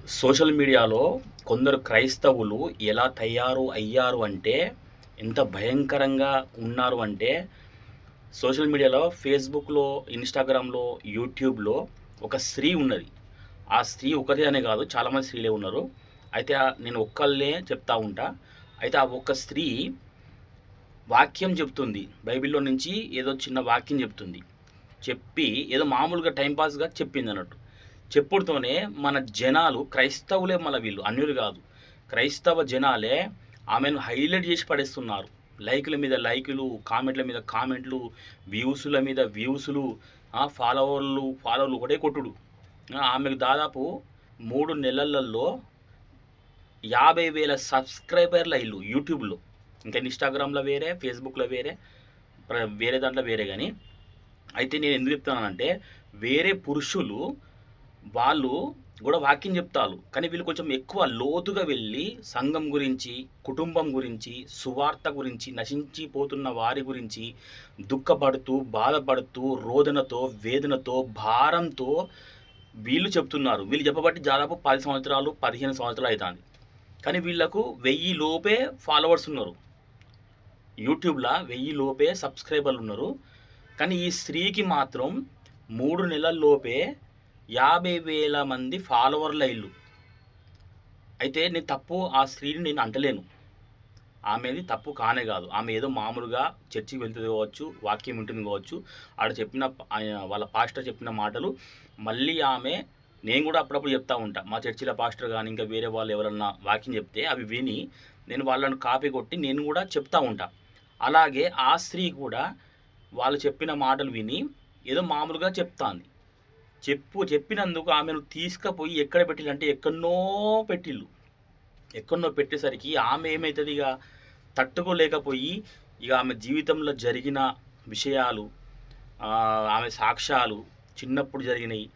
Social మీడియాలో కొందరు క్రైస్తవులు ఎలా తయారు అయ్యారు అంటే, ఎంత భయంకరంగా ఉన్నారు అంటే, సోషల్ మీడియాలో ఫేస్‌బుక్‌లో, ఇన్‌స్టాగ్రామ్‌లో, యూట్యూబ్‌లో ఒక స్త్రీ ఉన్నది. ఆ స్త్రీ ఒకతే అనే కాదు, చాలామంది స్త్రీలే ఉన్నారు. అయితే నేను ఒక్కళ్ళే చెప్తా ఉంటా. అయితే ఆ ఒక్క స్త్రీ వాక్యం చెప్తుంది. బైబిల్‌లో నుంచి ఏదో చిన్న వాక్యం చెప్తుంది. చెప్పి ఏదో మామూలుగా టైమ్ పాస్‌గా చెప్పిందన్నట్టు. చెప్పుడుతోనే మన జనాలు క్రైస్తవులే మళ్ళా వీళ్ళు అన్యులు గాదు. క్రైస్తవ జనాలే ఆమెను హైలైట్ జేసి పడేస్తున్నారు. లైకుల మీద లైకులు, కామెంట్‌ల మీద కామెంట్‌లు, వ్యూసుల మీద వ్యూసులు, ఫాలోవర్లు ఒకటే కొట్టుడు. ఆమెకు దాదాపు 3 నెలలలో 50,000 సబ్‌స్క్రైబర్‌లయిల్లు యూట్యూబ్‌లో. ఇంకా ఇన్‌స్టాగ్రామ్‌లో వేరే, ఫేస్‌బుక్‌లో వేరే, వేరే దాంట్లో వేరే గాని. అయితే నేను ఎందుకు చెప్తున్నానంటే, వేరే పురుషులు వాళ్ళు గూడా వాక్యం జెప్తాలు. కానీ వీళ్ళు కొంచెం ఎక్కువ లోతుగా వెళ్ళి సంఘం గురించి, కుటుంబం గురించి, సువార్త గురించి, నశించిపోతున్న వారి గురించి దుఃఖపడుతూ, బాధపడుతూ, రోదనతో, వేదనతో, భారంతో వీళ్ళు చెప్తున్నారు. వీళ్ళు చెప్పబట్టి దాదాపు 10 సంవత్సరాలు, 15 సంవత్సరాలు అయితాంది. కానీ వీళ్ళకు 1000 లోపే ఫాలోవర్స్ ఉన్నారు. యూట్యూబ్‌ల 1000 లోపే సబ్‌స్క్రైబర్లున్నారు. కానీ ఈ స్త్రీకి మాత్రం 3 నెలల్లోపే 50,000 మంది ఫాలోవర్లయిల్లు. అయితే నేను తప్పు ఆ స్త్రీని నేను అంటలేను. ఆమెది తప్పు కానే గాదు. ఆమె ఏదో మామూలుగా చర్చికి వెళ్తది గావచ్చు, వాక్యం వింటుంది గావచ్చు. ఆడ చెప్పిన వాళ్ళ పాస్టర్ చెప్పిన మాటలు మళ్ళీ ఆమె నేను గూడా అప్పుడప్పుడు చెప్తా ఉంటా. మా చర్చిల పాస్టర్ గాని, ఇంకా వేరే వాళ్ళు ఎవరన్నా వాక్యం చెప్తే అవి విని నేను వాళ్ళని కాపీ కొట్టి నేను గూడా చెప్తా ఉంటా. అలాగే ఆ స్త్రీ కూడా వాళ్ళు చెప్పిన మాటలు విని ఏదో మామూలుగా చెప్తాంది. చెప్పినందుకు ఆమెను తీసుకపోయి ఎక్కడ పెట్టిల్లంటే ఎక్కడనో పెట్టేసరికి ఆమె ఏమైతది ఇగ తట్టుకోలేకపోయి ఇగ ఆమె జీవితంలో జరిగిన విషయాలు, ఆమె సాక్ష్యాలు చిన్నప్పుడు జరిగినయి,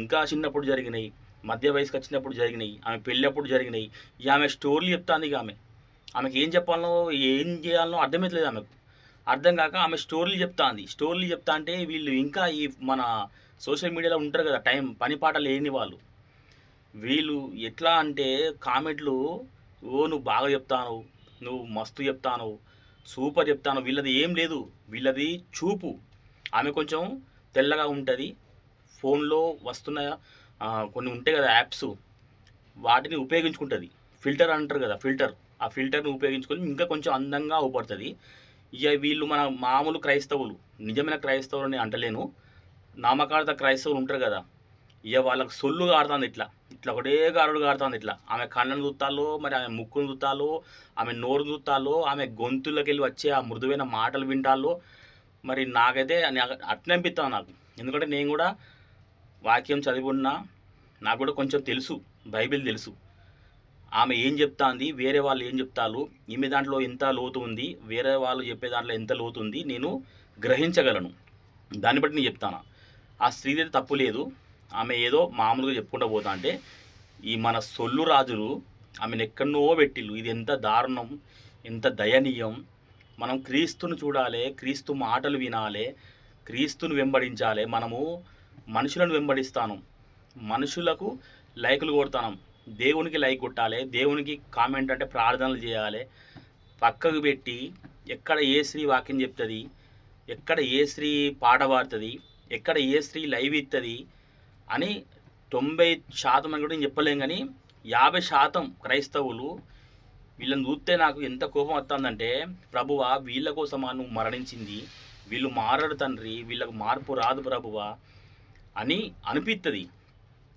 ఇంకా చిన్నప్పుడు జరిగినయి, మధ్య వయసుకొచ్చినప్పుడు జరిగినయి, ఆమె పెళ్ళప్పుడు జరిగినయి, ఇగ ఆమె స్టోరీలు చెప్తాందిగ ఆమె. ఆమెకేం చెప్పాలనో, ఏం జేయాలనో అర్థమైతలేదు ఆమెకు. అర్థం గాక ఆమె స్టోరీలు చెప్తాంది. స్టోరీలు చెప్తాంటే వీళ్ళు ఇంకా ఈ మన సోషల్ మీడియాలో ఉంటారు గదా! పని పాట లేని వాళ్ళు. వీళ్ళు ఎట్లా అంటే కామెంట్‌లు, "ఓ నువ్వు బాగా చెప్తానవు, నువ్వు మస్తు చెప్తానవు, సూపర్ చెప్తానవు." వీళ్ళది ఏం లేదు. వీళ్ళది చూపు. ఆమె కొంచెం తెల్లగా ఉంటది. ఫోన్‌లో వస్తున్న కొన్ని ఉంటాయి గదా! యాప్స్, వాటిని ఉపయోగించుకుంటది. ఫిల్టర్ అంటారు గదా! ఫిల్టర్. ఆ ఫిల్టర్‌ని ఉపయోగించుకొని ఇంకా కొంచెం అందంగా అవుపడతది. ఇగ వీళ్ళు మన మామూలు క్రైస్తవులు, నిజమైన క్రైస్తవులని అంటలేను. నామకార్థ క్రైస్తవులు ఉంటారు గదా! ఇగ వాళ్ళకి సొల్లు గారుతాంది ఇట్లా. ఇట్లా ఒకటే గారుడు గారుతాంది ఇట్లా. ఆమె కళ్ళను జూత్తాల్లో, మరి ఆమె ముక్కును జూత్తాల్లో, ఆమె నోరు జూత్తాల్లో, ఆమె గొంతులోకెళ్ళి వచ్చే ఆ మృదువైన మాటలు వింటాల్లో, మరి నాకైతే అట్నే అనిపిత్తాంది నాకు. ఎందుకంటే నేను గూడా వాక్యం చదివున్నా, నాకు గూడా కొంచెం తెలుసు. బైబిల్ తెలుసు. ఆమె ఏం జెప్తాంది, వేరే వాళ్ళు ఏం జెప్తాల్లు, ఈమె దాంట్లో ఎంత లోతు ఉంది, వేరే వాళ్ళు చెప్పే దాంట్లో ఎంత లోతు ఉంది, నేను గ్రహించగలను. దాన్ని బట్టి నేను చెప్తాన్నా. ఆ స్త్రీదైతే తప్పు లేదు. ఆమె ఏదో మామూలుగా చెప్పుకుంటా పోతాంటే, ఈ మన సొల్లు రాజులు ఆమెనెక్కడనో పెట్టిల్లు. ఇది ఎంత దారుణం, ఎంత దయనీయం. మనం క్రీస్తును చూడాలే, క్రీస్తు మాటలు వినాలే, క్రీస్తును వెంబడించాలే. మనము మనుషులను వెంబడిస్తాను. మనుషులకు లైకులు కొడతానం. దేవునికి లైక్ కొట్టాలే, దేవునికి కామెంట్ అంటే ప్రార్థనలు చేయాలే. పక్కకు పెట్టి ఎక్కడ ఏ స్త్రీ వాక్యం చెప్తది, ఎక్కడ ఏ స్త్రీ పాట పాడుతది, ఎక్కడ ఏ స్త్రీ లైవ్ ఇత్తది అని 90% అని కూడా నేను చెప్పలేను గానీ, 50% క్రైస్తవులు వీళ్ళని చూస్తే నాకు ఎంత కోపం వస్తుందంటే, ప్రభువా వీళ్ళ కోసమా నువ్వు మరణించింది, వీళ్ళు మారడు తండ్రి, వీళ్ళకు మార్పు రాదు ప్రభువా అని అనిపిత్తది.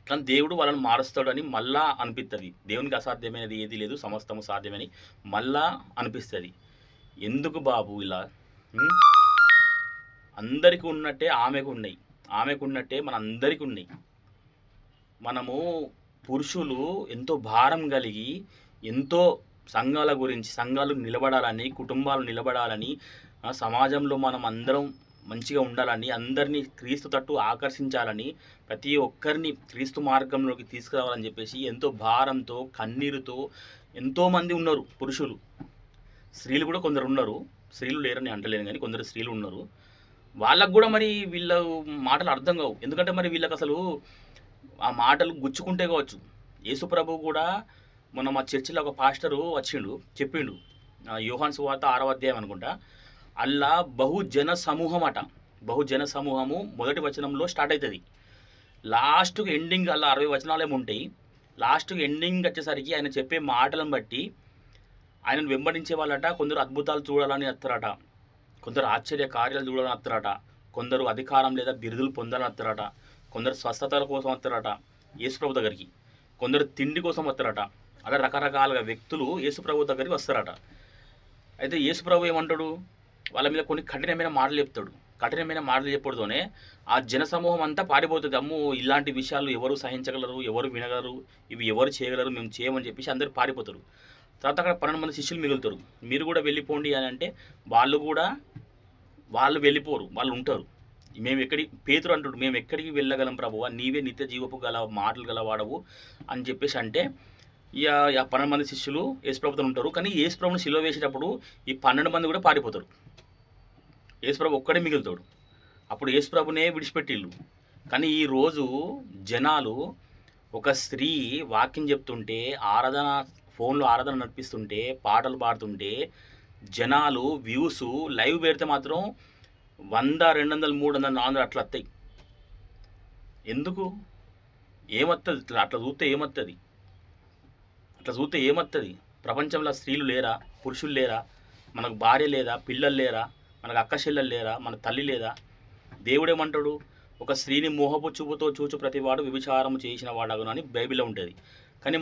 కానీ దేవుడు వాళ్ళని మారుస్తాడని మళ్ళా అనిపిత్తది. దేవునికి అసాధ్యమైనది ఏది లేదు, సమస్తము సాధ్యమని మళ్ళా అనిపిస్తది. ఎందుకు బాబు ఇలా? హ్మ్. అందరికి ఉన్నట్టే ఆమెకు ఉన్నాయి. ఆమెకున్నట్టే మనందరికి ఉన్నాయి. మనము పురుషులు ఎంతో భారం కలిగి, ఎంతో సంఘాల గురించి, సంఘాలు నిలబడాలని, కుటుంబాలు నిలబడాలని, సమాజంలో మనం అందరం మంచిగా ఉండాలని, అందరినీ క్రీస్తు తట్టు ఆకర్షించాలని, ప్రతి ఒక్కరిని క్రీస్తు మార్గంలోకి తీసుకురావాలని చెప్పేసి ఎంతో భారంతో, కన్నీరుతో ఎంతోమంది ఉన్నారు పురుషులు. స్త్రీలు కూడా కొందరు ఉన్నారు. స్త్రీలు లేరని అంటలేను గానీ కొందరు స్త్రీలు ఉన్నారు. వాళ్ళకి గూడా మరి వీళ్ళ మాటలు అర్థం కావు. ఎందుకంటే మరి వీళ్ళకసలు ఆ మాటలు గుచ్చుకుంటే కావచ్చు. యేసు ప్రభు కూడా మొన్న మా చర్చిలో ఒక పాస్టరు వచ్చిండు చెప్పిండు, యోహాను సువార్త 6వ అధ్యాయం అనుకుంటా, అల్లా బహుజన సమూహం అట. బహుజన సమూహము మొదటి వచనంలో స్టార్ట్ అవుతుంది, లాస్ట్కి ఎండింగ్ అలా 60 వచనాలు ఏమి ఉంటాయి. లాస్ట్కి ఎండింగ్ వచ్చేసరికి ఆయన చెప్పే మాటలను బట్టి ఆయనను వెంబడించే వాళ్ళట కొందరు అద్భుతాలు చూడాలని వస్తారట, కొందరు ఆశ్చర్య కార్యాలు చూడాలని వస్తారట, కొందరు అధికారం లేదా బిరుదులు పొందాలని వస్తారట, కొందరు స్వస్థతల కోసం వస్తారట యేసుప్రభు దగ్గరికి, కొందరు తిండి కోసం వస్తారట. అలా రకరకాలుగా వ్యక్తులు యేసుప్రభు దగ్గరికి వస్తారట. అయితే యేసుప్రభు ఏమంటాడు, వాళ్ళ మీద కొన్ని కఠినమైన మాటలు చెప్తాడు. కఠినమైన మాటలు చెప్పడంతోనే ఆ జనసమూహం అంతా పారిపోతుంది. అమ్మో ఇలాంటి విషయాలు ఎవరు సహించగలరు, ఎవరు వినగలరు, ఇవి ఎవరు చేయగలరు, మేము చేయమని చెప్పేసి అందరూ పారిపోతారు. తర్వాత అక్కడ 12 మంది శిష్యులు మిగులుతారు. మీరు కూడా వెళ్ళిపోండి అని అంటే వాళ్ళు వెళ్ళిపోరు, వాళ్ళు ఉంటారు. పేతురు అంటాడు, మేము ఎక్కడికి వెళ్ళగలం ప్రభువా, నీవే నిత్య జీవపు గల మాటలు గల వాడవు అని చెప్పేసి అంటే ఇక 12 మంది శిష్యులు యేసుప్రభుతో ఉంటారు. కానీ యేసుప్రభుని సిలువ వేసేటప్పుడు ఈ 12 మంది కూడా పారిపోతారు, యేసుప్రభు ఒక్కడే మిగులుతాడు. అప్పుడు యేసుప్రభునే విడిచిపెట్టిళ్ళు. కానీ ఈరోజు జనాలు ఒక స్త్రీ వాక్యం చెప్తుంటే, ఫోన్లో ఆరాధన నడిపిస్తుంటే, పాటలు పాడుతుంటే జనాలు వ్యూస్ లైవ్ పెడితే మాత్రం 100, 200, 300, 400 అట్లా వస్తాయి. ఎందుకు? ఏమొస్తుంది? అట్లా చూస్తే ఏమొస్తుంది? ప్రపంచంలో స్త్రీలు లేరా, పురుషులు లేరా, మనకు భార్య లేదా, పిల్లలు లేరా, మనకు అక్క చెల్లెలు లేరా, మన తల్లి లేదా? దేవుడేమంటాడు, ఒక స్త్రీని మోహపు చూపుతో చూచు ప్రతివాడు వ్యభిచారము చేసిన వాడగును అని బైబిల్లో ఉంటుంది. కానీ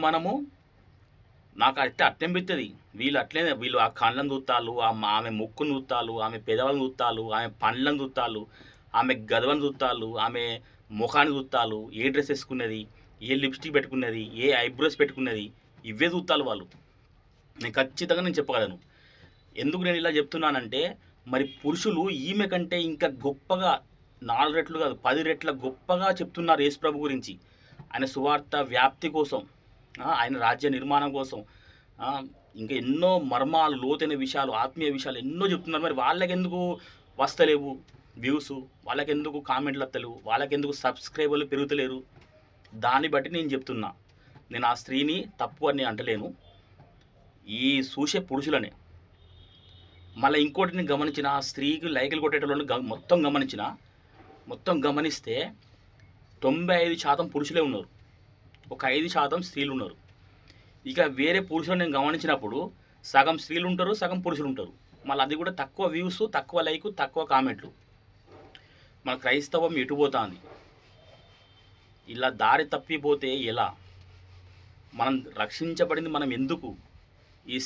నాకు అట్టెంపిస్తుంది, వీళ్ళు ఆ కళ్ళను చూస్తాలు, ఆమె ముక్కును చూస్తాలు, ఆమె పెదవులను చూస్తాలు, ఆమె పండ్లను చూస్తాలు, ఆమె గదవను చూస్తాలు, ఆమె ముఖాన్ని చూస్తాలు, ఏ డ్రెస్ వేసుకున్నది, ఏ లిప్స్టిక్ పెట్టుకున్నది, ఏ ఐబ్రోస్ పెట్టుకున్నది, ఇవే చూస్తాలు వాళ్ళు. ఖచ్చితంగా చెప్పగలను. ఎందుకు నేను ఇలా చెప్తున్నానంటే, మరి పురుషులు ఈమె కంటే ఇంకా గొప్పగా 4 రెట్లు కాదు 10 రెట్ల గొప్పగా చెప్తున్నారు యేసుప్రభు గురించి. ఆయన సువార్త వ్యాప్తి కోసం, ఆయన రాజ్య నిర్మాణం కోసం, ఇంకా ఎన్నో మర్మాలు, లోతైన విషయాలు, ఆత్మీయ విషయాలు ఎన్నో చెప్తున్నారు. మరి వాళ్ళకెందుకు వస్తలేవు వ్యూస్, వాళ్ళకెందుకు కామెంట్లు వస్తలేవు, వాళ్ళకెందుకు సబ్స్క్రైబర్లు పెరుగుతలేరు? దాన్ని బట్టి నేను చెప్తున్నా. నేను ఆ స్త్రీని తప్పు అని అంటలేను, ఈ చూసే పురుషులనే. మళ్ళీ ఇంకోటి నేను గమనించిన, ఆ స్త్రీకి లైకులు కొట్టేటోళ్ళని మొత్తం గమనిస్తే 95% పురుషులే ఉన్నారు, ఒక 5% స్త్రీలు ఉన్నారు. ఇక వేరే పురుషులను నేను గమనించినప్పుడు సగం స్త్రీలు ఉంటారు, సగం పురుషులు ఉంటారు. మళ్ళీ అది కూడా తక్కువ వ్యూస్, తక్కువ లైక్, తక్కువ కామెంట్లు. మన క్రైస్తవం ఎటుపోతుంది? ఇలా దారి తప్పిపోతే ఎలా? మనం రక్షించబడింది మనం ఎందుకు? ఈ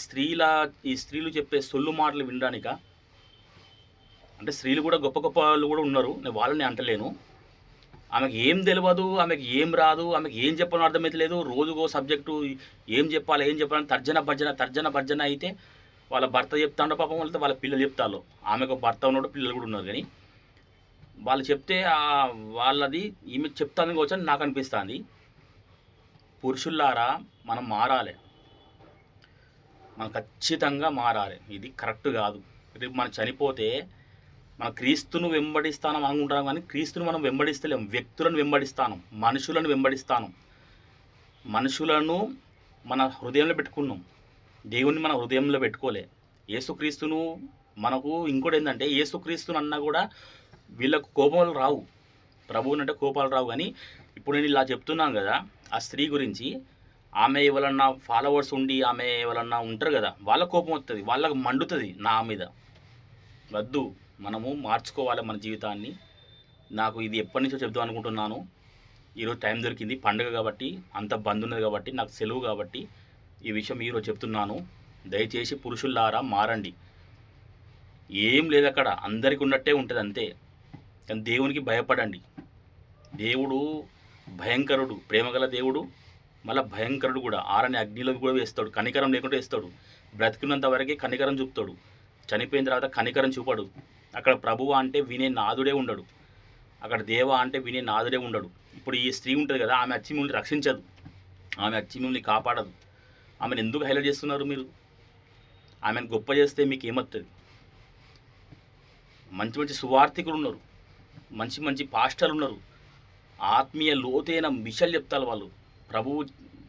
స్త్రీలు చెప్పే సొల్లు మాటలు వినడానిక? అంటే స్త్రీలు కూడా గొప్ప గొప్ప వాళ్ళు కూడా ఉన్నారు, నేను వాళ్ళని అంటలేను. ఆమెకు ఏం తెలియదు, ఆమెకు ఏం రాదు, ఆమెకు ఏం చెప్పాలో అర్థమవుతలేదు. రోజుకో సబ్జెక్టు ఏం చెప్పాలని తర్జన భర్జన అయితే వాళ్ళ భర్త చెప్తాడు పాపం, వాళ్ళ పిల్లలు చెప్తారు. ఆమెకు భర్త ఉన్నాడు, పిల్లలు కూడా ఉన్నారు. కానీ వాళ్ళు చెప్తే వాళ్ళది ఈమె చెప్తాను కావచ్చు అని నాకు అనిపిస్తుంది. పురుషుల్లారా, మనం మారాలి, మనం ఖచ్చితంగా మారాలి. ఇది కరెక్ట్ కాదు. రేపు మనం చనిపోతే మన క్రీస్తును వెంబడిస్తానం అనుకుంటాం, కానీ క్రీస్తును మనం వెంబడిస్తలేం. వ్యక్తులను వెంబడిస్తాను, మనుషులను వెంబడిస్తాను. మనుషులను మన హృదయంలో పెట్టుకున్నాం, దేవుణ్ణి మన హృదయంలో పెట్టుకోలే. యేసుక్రీస్తును మనకు ఇంకోటి ఏంటంటే, యేసుక్రీస్తును అన్నా కూడా వీళ్ళకు కోపాలు రావు, ప్రభువునంటే కోపాలు రావు. కానీ ఇప్పుడు నేను ఇలా చెప్తున్నాను కదా, ఆ స్త్రీ గురించి, ఆమె ఎవరన్నా ఫాలోవర్స్ ఉండి ఆమె ఎవరన్నా ఉంటారు కదా, వాళ్ళ కోపం వస్తుంది, వాళ్ళకు మండుతుంది నా మీద. వద్దు, మనము మార్చుకోవాలి మన జీవితాన్ని. నాకు ఇది ఎప్పటి నుంచో చెప్దాం అనుకుంటున్నాను. ఈరోజు టైం దొరికింది, పండుగ కాబట్టి, అంత బంద్ ఉన్నది కాబట్టి, నాకు సెలవు కాబట్టి ఈ విషయం ఈరోజు చెప్తున్నాను. దయచేసి పురుషుల్లారా మారండి. ఏం లేదు అక్కడ, అందరికీ ఉన్నట్టే ఉంటుంది అంతే. కానీ దేవునికి భయపడండి. దేవుడు భయంకరుడు, ప్రేమగల దేవుడు, మళ్ళీ భయంకరుడు కూడా. ఆరని అగ్నిలో కూడా వేస్తాడు, కనికరం లేకుండా వేస్తాడు. బ్రతికినంత వరకే కనికరం చూపుతాడు, చనిపోయిన తర్వాత కనికరం చూపడు. అక్కడ ప్రభువు అంటే వినే నాదుడే ఉండడు, అక్కడ దేవ అంటే వినే నాదుడే ఉండడు. ఇప్పుడు ఈ స్త్రీ ఉంటుంది కదా, ఆమె వచ్చి మిమ్మల్ని రక్షించదు, ఆమె వచ్చి మిమ్మల్ని కాపాడదు. ఆమెను ఎందుకు హైలైట్ చేస్తున్నారు మీరు? ఆమెను గొప్ప చేస్తే మీకు ఏమవుతుంది? మంచి మంచి సువార్థికులు ఉన్నారు, మంచి మంచి పాస్టర్లు ఉన్నారు, ఆత్మీయ లోతైన విషయాలు చెప్తారు వాళ్ళు.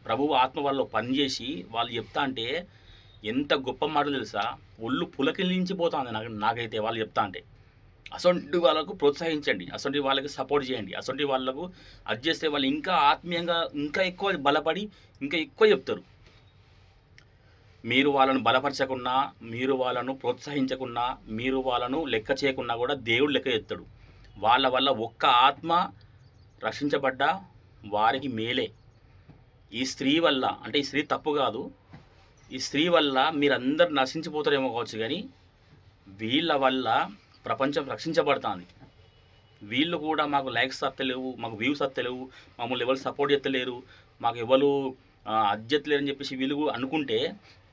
ప్రభువు ఆత్మ వాళ్ళు పనిచేసి వాళ్ళు చెప్తా అంటే ఎంత గొప్ప మాటలు తెలుసా, ఒళ్ళు పులకిలించిపోతుంది నాకైతే వాళ్ళు చెప్తా అంటే. అసొంటి వాళ్ళకు ప్రోత్సహించండి, అసొంటి వాళ్ళకి సపోర్ట్ చేయండి, అసొంటి వాళ్ళకు అది చేస్తే వాళ్ళు ఇంకా ఆత్మీయంగా ఇంకా ఎక్కువ బలపడి ఇంకా ఎక్కువ చెప్తారు. మీరు వాళ్ళను బలపరచకున్నా, మీరు వాళ్ళను ప్రోత్సహించకున్నా, మీరు వాళ్ళను లెక్క చేయకున్నా కూడా దేవుడు లెక్క చేస్తాడు. వాళ్ళ వల్ల ఒక్క ఆత్మ రక్షించబడ్డా వారికి మేలే. ఈ స్త్రీ వల్ల, అంటే ఈ స్త్రీ తప్పు కాదు, ఈ స్త్రీ వల్ల మీరందరూ నశించిపోతారేమో కావచ్చు, కానీ వీళ్ళ వల్ల ప్రపంచం రక్షించబడుతుంది. వీళ్ళు కూడా మాకు లైక్స్ వస్తలేవు, మాకు వ్యూస్ వస్తలేవు, మమ్మల్ని ఎవరు సపోర్ట్ చేస్తలేరు, మాకు ఎవరు అజ్జెత్తలేరని చెప్పేసి వీళ్ళు అనుకుంటే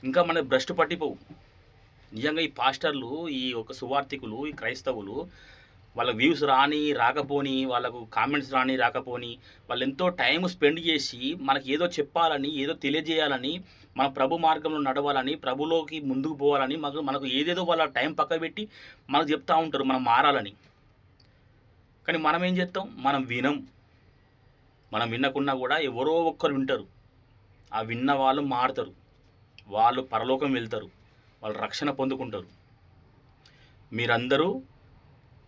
ఇంకా మనకు భ్రష్టు పట్టిపోవు. నిజంగా ఈ పాస్టర్లు, ఈ ఒక సువార్థికులు, ఈ క్రైస్తవులు వాళ్ళ వ్యూస్ రాకపోని, వాళ్ళకు కామెంట్స్ రాకపోని, వాళ్ళు ఎంతో టైం స్పెండ్ చేసి మనకి ఏదో చెప్పాలని, ఏదో తెలియజేయాలని, మన ప్రభు మార్గంలో నడవాలని, ప్రభులోకి ముందుకు పోవాలని మనకు ఏదేదో వాళ్ళ టైం పక్క పెట్టి మనకు చెప్తూ ఉంటారు మనం మారాలని. కానీ మనం ఏం చేస్తాం? మనం వినకున్నా కూడా ఎవరో ఒక్కరు వింటారు. ఆ విన్న వాళ్ళు మారుతారు, వాళ్ళు పరలోకం వెళ్తారు, వాళ్ళు రక్షణ పొందుకుంటారు. మీరందరూ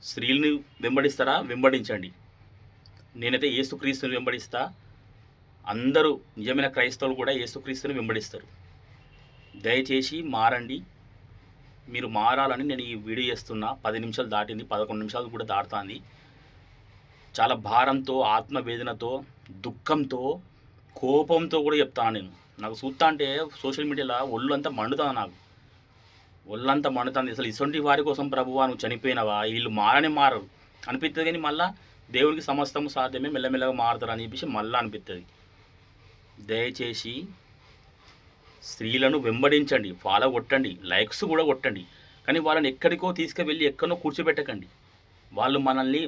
స్త్రీలని వెంబడిస్తారా? వెంబడించండి. నేనైతే యేసుక్రీస్తుని వెంబడిస్తా. అందరూ నిజమైన క్రైస్తవులు కూడా యేసుక్రీస్తుని వెంబడిస్తారు. దయచేసి మారండి. మీరు మారాలని నేను ఈ వీడియో చేస్తున్నా. 10 నిమిషాలు దాటింది, 11 నిమిషాలు కూడా దాటుతుంది. చాలా భారంతో, ఆత్మవేదనతో, దుఃఖంతో, కోపంతో కూడా చెప్తాను నేను. నాకు చూస్తా అంటే సోషల్ మీడియాలో ఒళ్ళంతా మండుతుంది, నాకు ఒళ్ళంతా మండుతుంది. అసలు ఇటువంటి వారి కోసం ప్రభువా నువ్వు చనిపోయినవా, వీళ్ళు మారరు అనిపిస్తుంది. కానీ మళ్ళీ దేవుడికి సమస్తము సాధ్యమే, మెల్లమెల్లగా మారుతారు అని చెప్పేసి మళ్ళీ అనిపిస్తుంది. దయచేసి స్త్రీలను వెంబడించండి, ఫాలో కొట్టండి, లైక్స్ కూడా కొట్టండి. కానీ వాళ్ళని ఎక్కడికో తీసుకువెళ్ళి ఎక్కడో కూర్చోబెట్టకండి. వాళ్ళు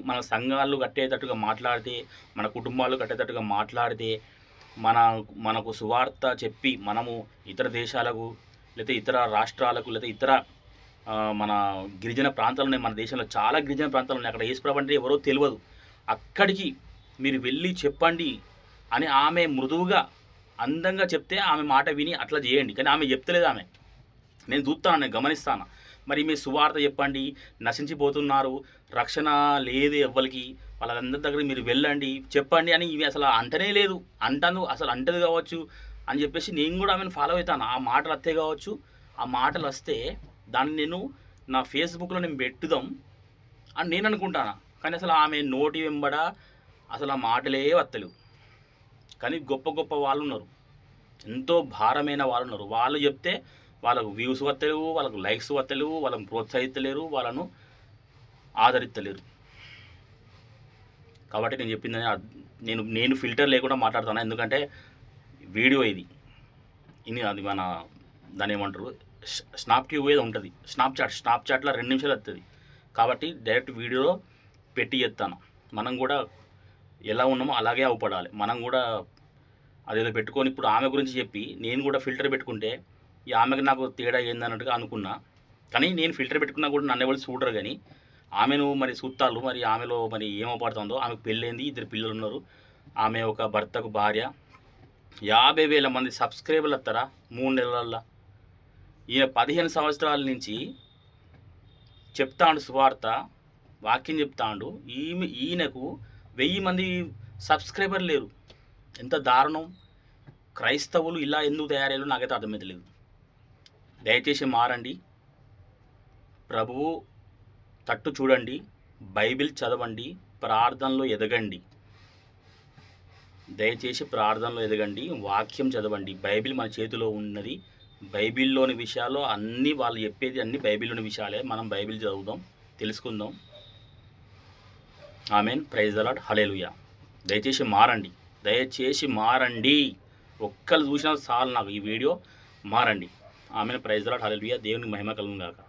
మన సంఘాలు కట్టేటట్టుగా మాట్లాడితే, మన కుటుంబాలు కట్టేటట్టుగా మాట్లాడితే, మనకు సువార్త చెప్పి మనము ఇతర దేశాలకు, లేకపోతే ఇతర రాష్ట్రాలకు, లేకపోతే ఇతర మన గిరిజన ప్రాంతాలు ఉన్నాయి. మన దేశంలో చాలా గిరిజన ప్రాంతాలు ఉన్నాయి. అక్కడ యేసుప్రభు అంటే ఎవరో తెలియదు. అక్కడికి మీరు వెళ్ళి చెప్పండి అని ఆమె మృదువుగా అందంగా చెప్తే ఆమె మాట విని అట్లా చేయండి. కానీ ఆమె చెప్తలేదు. నేను చూస్తాను, నేను గమనిస్తాను. మరి మీ సువార్త చెప్పండి, నశించిపోతున్నారు, రక్షణ లేదు ఎవ్వరికి, వాళ్ళందరి దగ్గర మీరు వెళ్ళండి చెప్పండి అని ఇవి అసలు అంటనే లేదు. అసలు అంటది కావచ్చు అని చెప్పేసి నేను కూడా ఆమెను ఫాలో అవుతాను. ఆ మాటలు వస్తే కావచ్చు, ఆ మాటలు వస్తే దాన్ని నేను నా ఫేస్బుక్లో నేను పెట్టుదాం అని నేను అనుకుంటాను. కానీ అసలు ఆమె నోటి వెంబడ అసలు ఆ మాటలే వత్తలేవు. కానీ గొప్ప గొప్ప వాళ్ళు ఉన్నారు, ఎంతో భారమైన వాళ్ళు ఉన్నారు. వాళ్ళు చెప్తే వాళ్ళకు వ్యూస్ వత్తలేవు, వాళ్ళకు లైక్స్ వత్తలేవు, వాళ్ళని ప్రోత్సహిస్తలేరు, వాళ్ళను ఆదరిస్తలేరు. కాబట్టి నేను చెప్పింది నేను ఫిల్టర్ లేకుండా మాట్లాడుతాను. ఎందుకంటే వీడియో ఇది అది మన దాని ఏమంటారు, స్నాప్ ట్యూబ్ ఏదో ఉంటుంది, స్నాప్చాట్లో 2 నిమిషాలు వస్తుంది. కాబట్టి డైరెక్ట్ వీడియోలో పెట్టి చేస్తాను. మనం కూడా ఎలా ఉన్నామో అలాగే అవపడాలి. మనం కూడా అదేదో పెట్టుకొని ఇప్పుడు ఆమె గురించి చెప్పి నేను కూడా ఫిల్టర్ పెట్టుకుంటే ఈ ఆమెకు నాకు తేడా ఏందన్నట్టుగా అనుకున్నా. కానీ నేను ఫిల్టర్ పెట్టుకున్నా కూడా నన్ను ఎవరు చూడరు. కానీ ఆమెను మరి చూస్తాళ్ళు, మరి ఆమెలో మరి ఏమవుపడుతుందో. ఆమెకు పెళ్ళైంది, 2 పిల్లలు ఉన్నారు. ఆమె ఒక భర్తకు భార్య. 50,000 మంది సబ్స్క్రైబర్లు వస్తారా 3 నెలల్లో? ఈయన 15 సంవత్సరాల నుంచి చెప్తాడు సువార్త, వాక్యం చెప్తాడు. ఈయనకు 1000 మంది సబ్స్క్రైబర్ లేరు. ఎంత దారుణం! క్రైస్తవులు ఇలా ఎందుకు తయారయ్యారో నాకైతే అర్థమవుతలేదు. దయచేసి మారండి, ప్రభువు తట్టు చూడండి, బైబిల్ చదవండి, ప్రార్థనలో ఎదగండి. దయచేసి ప్రార్థనలో ఎదగండి, వాక్యం చదవండి. బైబిల్ మన చేతిలో ఉన్నది. బైబిల్లోని విషయాలు అన్నీ వాళ్ళు చెప్పేది అన్నీ బైబిల్లోని విషయాలే. మనం బైబిల్ చదువుదాం, తెలుసుకుందాం. Amen. Praise the Lord. Hallelujah. దయచేసి మారండి. ఒక్కరు చూసినా చాలు నాకు ఈ వీడియో. మారండి. Amen. Praise the Lord. Hallelujah. దేవునికి మహిమ కలుగును గాక.